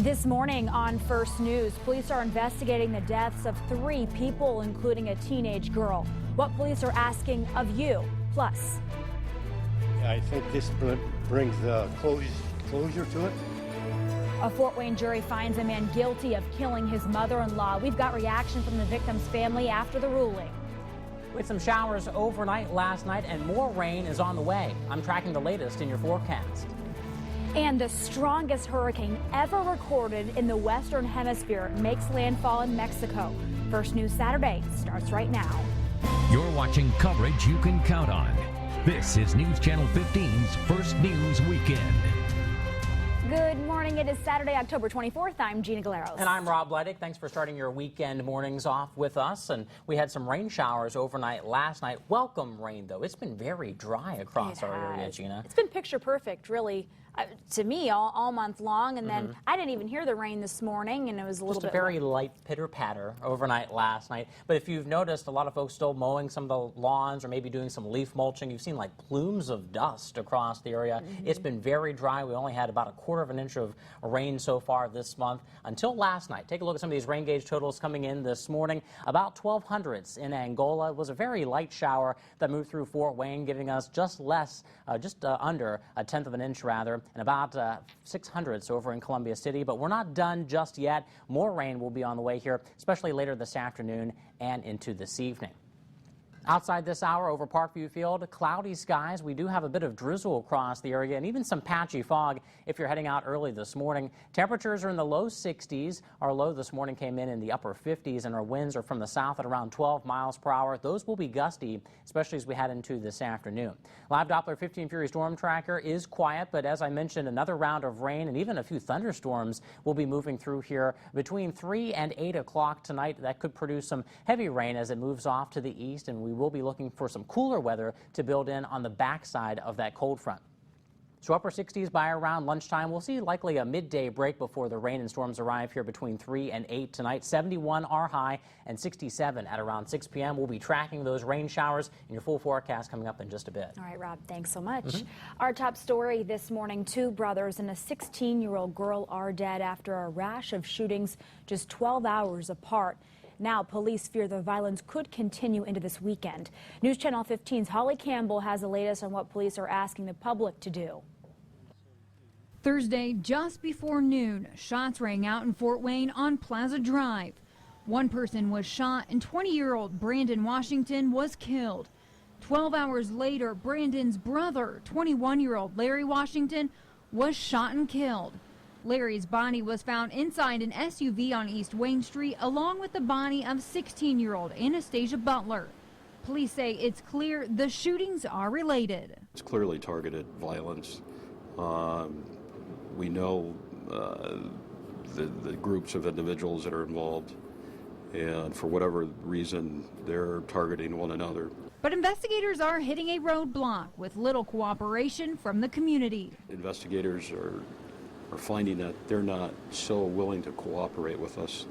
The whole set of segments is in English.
This morning on First News, police are investigating the deaths of 3 people, including a teenage girl. What police are asking of you. Plus, I think this brings closure to it. A Fort Wayne jury finds a man guilty of killing his mother-in-law. We've got reaction from the victim's family after the ruling. With some showers overnight last night and more rain is on the way. I'm tracking the latest in your forecast. And the strongest hurricane ever recorded in the Western Hemisphere makes landfall in Mexico. First News Saturday starts right now. You're watching coverage you can count on. This is News Channel 15's First News Weekend. Good morning. It is Saturday, October 24th. I'm Gina Galeros. And I'm Rob Leidick. Thanks for starting your weekend mornings off with us. And we had some rain showers overnight last night. Welcome rain, though. It's been very dry across our area, Gina. It's been picture perfect, really, to me, all month long. And then I didn't even hear the rain this morning, and it was a little bit. Just a very light pitter-patter overnight last night. But if you've noticed, a lot of folks still mowing some of the lawns or maybe doing some leaf mulching. You've seen like plumes of dust across the area. It's been very dry. We only had about a quarter of an inch of rain so far this month until last night. Take a look at some of these rain gauge totals coming in this morning. About 1,200 in Angola. It was a very light shower that moved through Fort Wayne, giving us just under a tenth of an inch rather, and about 600 over in Columbia City. But we're not done just yet. More rain will be on the way here, especially later this afternoon and into this evening. Outside this hour over Parkview Field, cloudy skies. We do have a bit of drizzle across the area and even some patchy fog if you're heading out early this morning. Temperatures are in the low 60s. Our low this morning came in the upper 50s, and our winds are from the south at around 12 miles per hour. Those will be gusty, especially as we head into this afternoon. Live Doppler 15 Fury storm tracker is quiet, but as I mentioned, another round of rain and even a few thunderstorms will be moving through here between 3 and 8 o'clock tonight. That could produce some heavy rain as it moves off to the east, and we will be looking for some cooler weather to build in on the backside of that cold front. So upper 60s by around lunchtime. We'll see likely a midday break before the rain and storms arrive here between 3 and 8 tonight. 71 our high and 67 at around 6 p.m. We'll be tracking those rain showers in your full forecast coming up in just a bit. All right, Rob, thanks so much. Our top story this morning, 2 brothers and a 16-year-old girl are dead after a rash of shootings just 12 hours apart. Now, police fear the violence could continue into this weekend. News Channel 15's Holly Campbell has the latest on what police are asking the public to do. Thursday, just before noon, shots rang out in Fort Wayne on Plaza Drive. One person was shot and 20-year-old Brandon Washington was killed. 12 hours later, Brandon's brother, 21-year-old Larry Washington, was shot and killed. Larry's body was found inside an SUV on East Wayne Street, along with the body of 16-year-old Anastasia Butler. Police say it's clear the shootings are related. It's clearly targeted violence. We know the groups of individuals that are involved, and for whatever reason, they're targeting one another. But investigators are hitting a roadblock with little cooperation from the community. Investigators are finding that they're not so willing to cooperate with us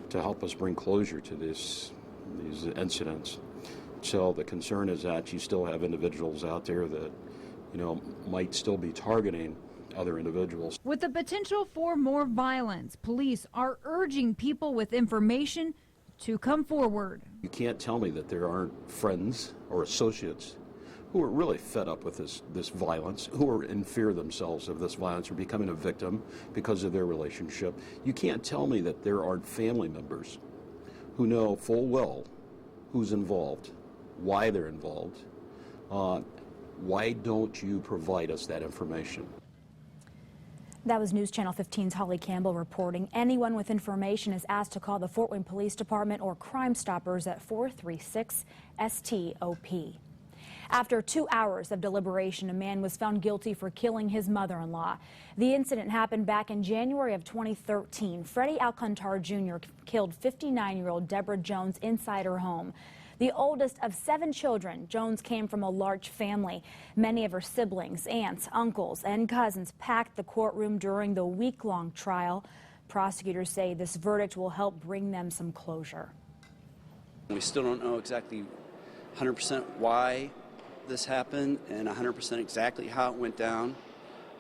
to help us bring closure to these incidents. So the concern is that you still have individuals out there that, might still be targeting other individuals. With the potential for more violence, police are urging people with information to come forward. You can't tell me that there aren't friends or associates who are really fed up with this violence, who are in fear themselves of this violence or becoming a victim because of their relationship. You can't tell me that there aren't family members who know full well who's involved, why they're involved. Why don't you provide us that information? That was News Channel 15's Holly Campbell reporting. Anyone with information is asked to call the Fort Wayne Police Department or Crime Stoppers at 436-STOP. After 2 hours of deliberation, a man was found guilty for killing his mother-in-law. The incident happened back in January of 2013. Freddie Alcantar Jr. killed 59-year-old Deborah Jones inside her home. The oldest of 7 children, Jones came from a large family. Many of her siblings, aunts, uncles, and cousins packed the courtroom during the week-long trial. Prosecutors say this verdict will help bring them some closure. We still don't know exactly 100% why this happened and 100% exactly how it went down.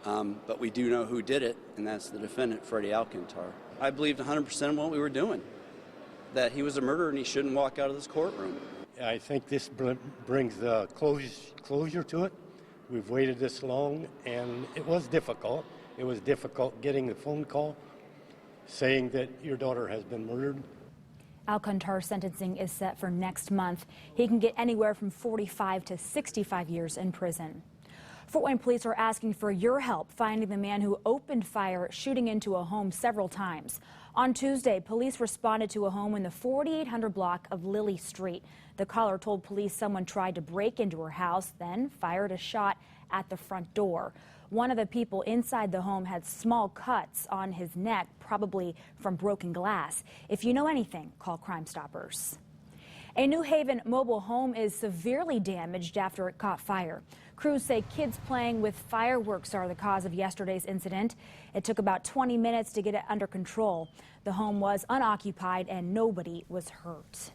But we do know who did it, and that's the defendant, Freddie Alcantar. I believed 100% of what we were doing, that he was a murderer and he shouldn't walk out of this courtroom. I think this brings the closure to it. We've waited this long, and it was difficult. It was difficult getting the phone call saying that your daughter has been murdered. Alcantar's sentencing is set for next month. He can get anywhere from 45 to 65 years in prison. Fort Wayne police are asking for your help finding the man who opened fire, shooting into a home several times. On Tuesday, police responded to a home in the 4800 block of Lily Street. The caller told police someone tried to break into her house, then fired a shot at the front door. One of the people inside the home had small cuts on his neck, probably from broken glass. If you know anything, call Crime Stoppers. A New Haven mobile home is severely damaged after it caught fire. Crews say kids playing with fireworks are the cause of yesterday's incident. It took about 20 minutes to get it under control. The home was unoccupied and nobody was hurt.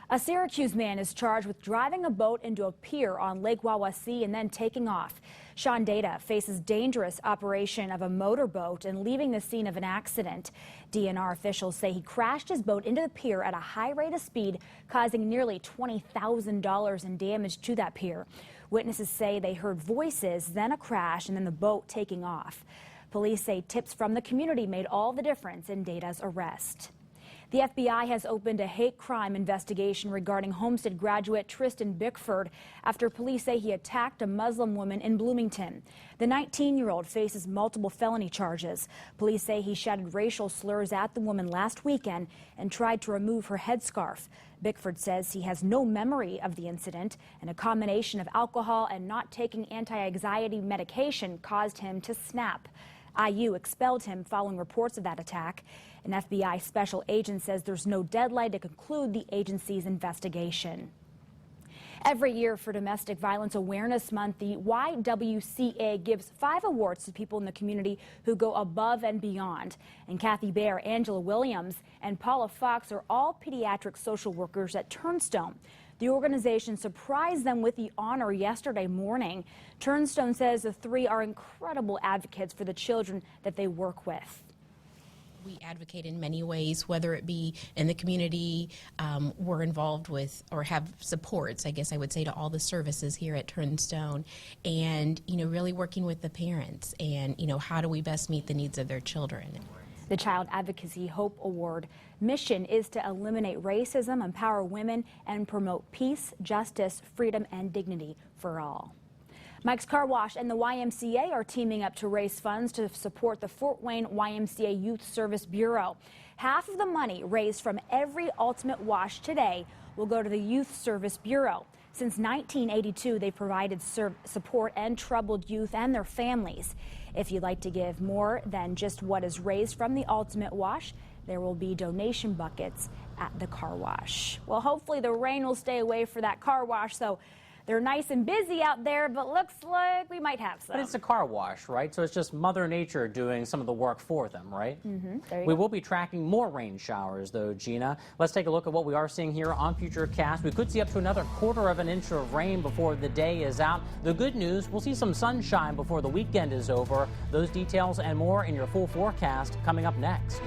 A Syracuse man is charged with driving a boat into a pier on Lake Wawasee and then taking off. Sean Data faces dangerous operation of a motorboat and leaving the scene of an accident. DNR officials say he crashed his boat into the pier at a high rate of speed, causing nearly $20,000 in damage to that pier. Witnesses say they heard voices, then a crash, and then the boat taking off. Police say tips from the community made all the difference in Data's arrest. The FBI has opened a hate crime investigation regarding Homestead graduate Tristan Bickford after police say he attacked a Muslim woman in Bloomington. The 19-year-old faces multiple felony charges. Police say he shouted racial slurs at the woman last weekend and tried to remove her headscarf. Bickford says he has no memory of the incident, and a combination of alcohol and not taking anti-anxiety medication caused him to snap. IU expelled him following reports of that attack. An FBI special agent says there's no deadline to conclude the agency's investigation. Every year for Domestic Violence Awareness Month, the YWCA gives 5 awards to people in the community who go above and beyond. And Kathy Baer, Angela Williams, and Paula Fox are all pediatric social workers at Turnstone. The organization surprised them with the honor yesterday morning. Turnstone says the 3 are incredible advocates for the children that they work with. We advocate in many ways, whether it be in the community, we're involved with or have supports, I guess I would say, to all the services here at Turnstone, and, really working with the parents and, how do we best meet the needs of their children. The Child Advocacy Hope Award mission is to eliminate racism, empower women, and promote peace, justice, freedom, and dignity for all. Mike's Car Wash and the YMCA are teaming up to raise funds to support the Fort Wayne YMCA Youth Service Bureau. Half of the money raised from every Ultimate Wash today will go to the Youth Service Bureau. Since 1982, they've provided support and troubled youth and their families. If you'd like to give more than just what is raised from the Ultimate Wash, there will be donation buckets at the car wash. Well, hopefully the rain will stay away for that car wash, so they're nice and busy out there, but looks like we might have some. But it's a car wash, right? So it's just Mother Nature doing some of the work for them, right? There you We go. will be tracking more rain showers, though, Gina. Let's take a look at what we are seeing here on Futurecast. We could see up to another 1/4 inch of rain before the day is out. The good news, we'll see some sunshine before the weekend is over. Those details and more in your full forecast coming up next.